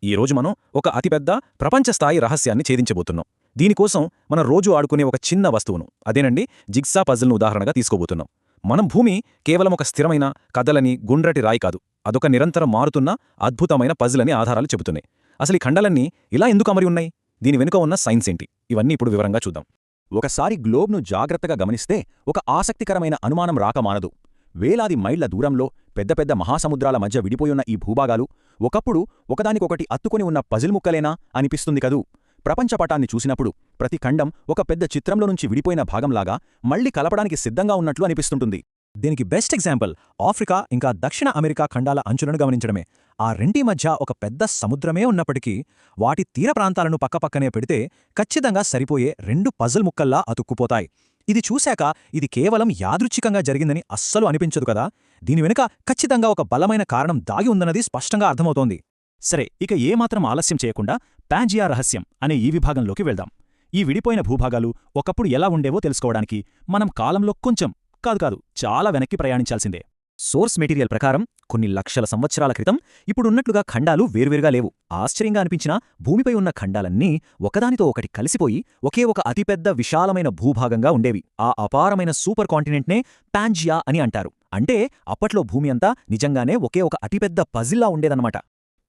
ఈరోజు మనం ఒక అతిపెద్ద ప్రపంచస్థాయి రహస్యాన్ని ఛేదించబోతున్నాం. దీనికోసం మనం రోజూ ఆడుకునే ఒక చిన్న వస్తువును, అదేనండి జిగ్సా పజిల్ను ఉదాహరణగా తీసుకోబోతున్నాం. మనం భూమి కేవలం ఒక స్థిరమైన, కదలని, గుండ్రటి రాయి కాదు, అదొక నిరంతరం మారుతున్న అద్భుతమైన పజిల్ అని ఆధారాలు చెబుతున్నాయి. అసలు ఈ ఖండాలన్నీ ఇలా ఎందుకు అమరి ఉన్నాయి? దీని వెనుక ఉన్న సైన్స్ ఏంటి? ఇవన్నీ ఇప్పుడు వివరంగా చూద్దాం. ఒకసారి గ్లోబ్ను జాగ్రత్తగా గమనిస్తే ఒక ఆసక్తికరమైన అనుమానం రాకమానదు. వేలాది మైళ్ల దూరంలో పెద్ద పెద్ద మహాసముద్రాల మధ్య విడిపోయున్న ఈ భూభాగాలు ఒకప్పుడు ఒకదానికొకటి అత్తుకొని ఉన్న పజిల్ ముక్కలేనా అనిపిస్తుంది కదూ. ప్రపంచపటాన్ని చూసినప్పుడు ప్రతి ఖండం ఒక పెద్ద చిత్రంలో నుంచి విడిపోయిన భాగంలాగా మళ్లీ కలపడానికి సిద్ధంగా ఉన్నట్లు అనిపిస్తుంటుంది. దీనికి బెస్ట్ ఎగ్జాంపుల్ ఆఫ్రికా ఇంకా దక్షిణ అమెరికా ఖండాల అంచులను గమనించడమే. ఆ రెంటి మధ్య ఒక పెద్ద సముద్రమే ఉన్నప్పటికీ వాటి తీర ప్రాంతాలను పక్కపక్కనే పెడితే ఖచ్చితంగా సరిపోయే రెండు పజిల్ ముక్కల్లా అతుక్కుపోతాయి. ఇది చూశాక ఇది కేవలం యాదృచ్ఛికంగా జరిగిందని అస్సలు అనిపించదు కదా. దీని వెనుక ఖచ్చితంగా ఒక బలమైన కారణం దాగి ఉందన్నది స్పష్టంగా అర్థమవుతోంది. సరే, ఇక ఏమాత్రం ఆలస్యం చేయకుండా పాంజియా రహస్యం అనే ఈ విభాగంలోకి వెళ్దాం. ఈ విడిపోయిన భూభాగాలు ఒకప్పుడు ఎలా ఉండేవో తెలుసుకోవడానికి మనం కాలంలో కొంచెం కాదు చాలా వెనక్కి ప్రయాణించాల్సిందే. సోర్స్ మెటీరియల్ ప్రకారం కొన్ని లక్షల సంవత్సరాల క్రితం ఇప్పుడున్నట్లుగా ఖండాలు వేర్వేరుగా లేవు. ఆశ్చర్యంగా అనిపించినా భూమిపై ఉన్న ఖండాలన్నీ ఒకదానితో ఒకటి కలిసిపోయి ఒకే ఒక అతిపెద్ద విశాలమైన భూభాగంగా ఉండేవి. ఆ అపారమైన సూపర్ కాంటినెంట్నే పాంజియా అని అంటారు. అంటే అప్పట్లో భూమి అంతా నిజంగానే ఒకే ఒక అతిపెద్ద పజిల్లా ఉండేదన్నమాట.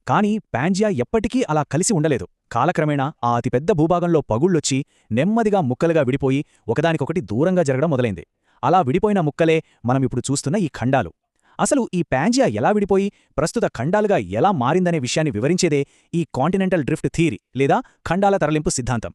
కానీ పాంజియా ఎప్పటికీ అలా కలిసి ఉండలేదు. కాలక్రమేణా ఆ అతిపెద్ద భూభాగంలో పగుళ్లొచ్చి నెమ్మదిగా ముక్కలుగా విడిపోయి ఒకదానికొకటి దూరంగా జరగడం మొదలైంది. అలా విడిపోయిన ముక్కలే మనమిప్పుడు చూస్తున్న ఈ ఖండాలు. అసలు ఈ పాంజియా ఎలా విడిపోయి ప్రస్తుత ఖండాలుగా ఎలా మారిందనే విషయాన్ని వివరించేదే ఈ కాంటినెంటల్ డ్రిఫ్ట్ థియరీ లేదా ఖండాల తరలింపు సిద్ధాంతం.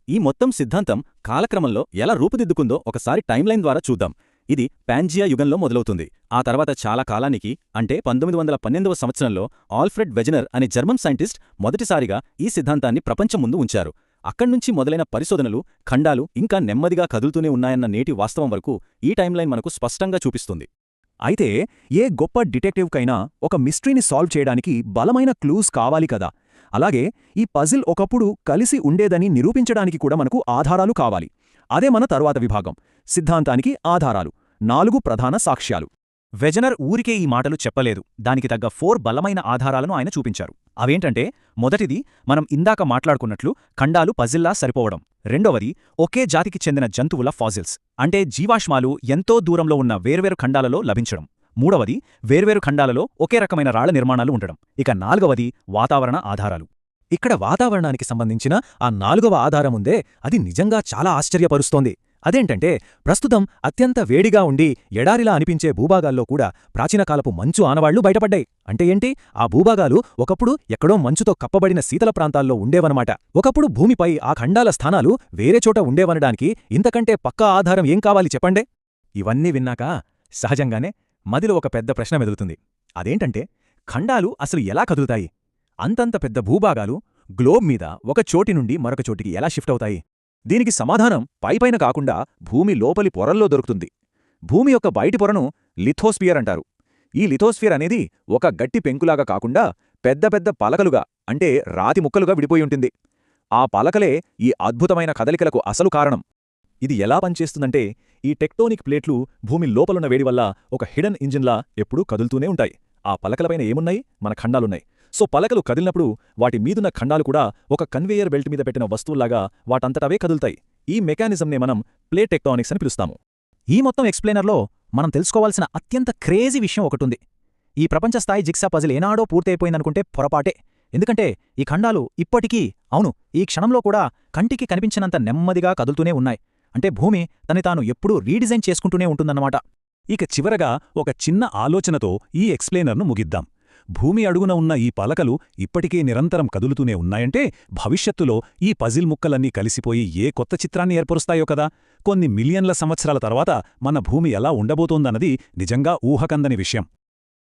ఈ మొత్తం సిద్ధాంతం కాలక్రమంలో ఎలా రూపుదిద్దుకుందో ఒకసారి టైమ్లైన్ ద్వారా చూద్దాం. ఇది పాంజియా యుగంలో మొదలవుతుంది. ఆ తర్వాత చాలా కాలానికి, అంటే 1912వ సంవత్సరంలో ఆల్ఫ్రెడ్ వెజనర్ అనే జర్మన్ సైంటిస్ట్ మొదటిసారిగా ఈ సిద్ధాంతాన్ని ప్రపంచం ముందు ఉంచారు. అక్కడ్నుంచి మొదలైన పరిశోధనలు ఖండాలు ఇంకా నెమ్మదిగా కదులుతూనే ఉన్నాయన్న నేటి వాస్తవం వరకు ఈ టైమ్లైన్ మనకు స్పష్టంగా చూపిస్తుంది. అయితే ఏ గొప్ప డిటెక్టివ్కైనా ఒక మిస్టరీని సాల్వ్ చేయడానికి బలమైన క్లూస్ కావాలి కదా. అలాగే ఈ పజిల్ ఒకప్పుడు కలిసి ఉండేదని నిరూపించడానికి కూడా మనకు ఆధారాలు కావాలి. అదే మన తరువాత విభాగం, సిద్ధాంతానికి ఆధారాలు, 4 ప్రధాన సాక్ష్యాలు. వెజనర్ ఊరికే ఈ మాటలు చెప్పలేదు. దానికి తగ్గ 4 బలమైన ఆధారాలను ఆయన చూపించారు. అవేంటంటే, మొదటిది మనం ఇందాక మాట్లాడుకున్నట్లు ఖండాలు పజిల్లా సరిపోవడం. రెండవది ఒకే జాతికి చెందిన జంతువుల ఫాజిల్స్, అంటే జీవాశ్మాలు ఎంతో దూరంలో ఉన్న వేర్వేరు ఖండాలలో లభించడం. మూడవది వేర్వేరు ఖండాలలో ఒకే రకమైన రాళ్ల నిర్మాణాలు ఉండడం. ఇక నాలుగవది వాతావరణ ఆధారాలు. ఇక్కడ వాతావరణానికి సంబంధించిన ఆ 4వ ఆధారముందే అది నిజంగా చాలా ఆశ్చర్యపరుస్తోంది. అదేంటంటే, ప్రస్తుతం అత్యంత వేడిగా ఉండి ఎడారిలా అనిపించే భూభాగాల్లో కూడా ప్రాచీనకాలపు మంచు ఆనవాళ్లు బయటపడ్డాయి. అంటే ఏంటి? ఆ భూభాగాలు ఒకప్పుడు ఎక్కడో మంచుతో కప్పబడిన శీతల ప్రాంతాల్లో ఉండేవన్నమాట. ఒకప్పుడు భూమిపై ఆ ఖండాల స్థానాలు వేరే చోట ఉండేవనడానికి ఇంతకంటే పక్కా ఆధారం ఏం కావాలి చెప్పండే? ఇవన్నీ విన్నాక సహజంగానే మదిలో ఒక పెద్ద ప్రశ్న మెదులుతుంది. అదేంటంటే, ఖండాలు అసలు ఎలా కదులుతాయి? అంతంత పెద్ద భూభాగాలు గ్లోబ్ మీద ఒక చోటి నుండి మరొక చోటికి ఎలా షిఫ్ట్ అవుతాయి? దీనికి సమాధానం పైపైన కాకుండా భూమి లోపలి పొరల్లో దొరుకుతుంది. భూమి యొక్క బయటి పొరను లిథోస్ఫియర్ అంటారు. ఈ లిథోస్ఫియర్ అనేది ఒక గట్టి పెంకులాగా కాకుండా పెద్ద పెద్ద పలకలుగా, అంటే రాతి ముక్కలుగా విడిపోయి ఉంటుంది. ఆ పలకలే ఈ అద్భుతమైన కదలికలకు అసలు కారణం. ఇది ఎలా పనిచేస్తుందంటే, ఈ టెక్టోనిక్ ప్లేట్లు భూమి లోపలున్న వేడి వల్ల ఒక హిడెన్ ఇంజిన్లా ఎప్పుడూ కదులుతూనే ఉంటాయి. ఆ పలకలపైన ఏమున్నాయి? మన ఖండాలున్నాయి. సో పలకలు కదిలినప్పుడు వాటి మీదున్న ఖండాలు కూడా ఒక కన్వేయర్ బెల్ట్ మీద పెట్టిన వస్తువుల్లాగా వాటంతటవే కదులుతాయి. ఈ మెకానిజంనే మనం ప్లేట్ టెక్టానిక్స్ అని పిలుస్తాము. ఈ మొత్తం ఎక్స్ప్లెయినర్లో మనం తెలుసుకోవాల్సిన అత్యంత క్రేజీ విషయం ఒకటుంది. ఈ ప్రపంచస్థాయి జిగ్సా పజిల్ ఏనాడో పూర్తయిపోయిందనుకుంటే పొరపాటే. ఎందుకంటే ఈ ఖండాలు ఇప్పటికీ, అవును, ఈ క్షణంలో కూడా కంటికి కనిపించినంత నెమ్మదిగా కదులుతూనే ఉన్నాయి. అంటే భూమి తని తాను ఎప్పుడూ రీడిజైన్ చేసుకుంటూనే ఉంటుందన్నమాట. ఇక చివరగా ఒక చిన్న ఆలోచనతో ఈ ఎక్స్ప్లెయినర్ను ముగిద్దాం. భూమి అడుగున ఉన్న ఈ పలకలు ఇప్పటికే నిరంతరం కదులుతూనే ఉన్నాయంటే భవిష్యత్తులో ఈ పజిల్ ముక్కలన్నీ కలిసిపోయి ఏ కొత్త చిత్రాన్ని ఏర్పరుస్తాయో కదా. కొన్ని మిలియన్ల సంవత్సరాల తర్వాత మన భూమి ఎలా ఉండబోతోందన్నది నిజంగా ఊహకందని విషయం.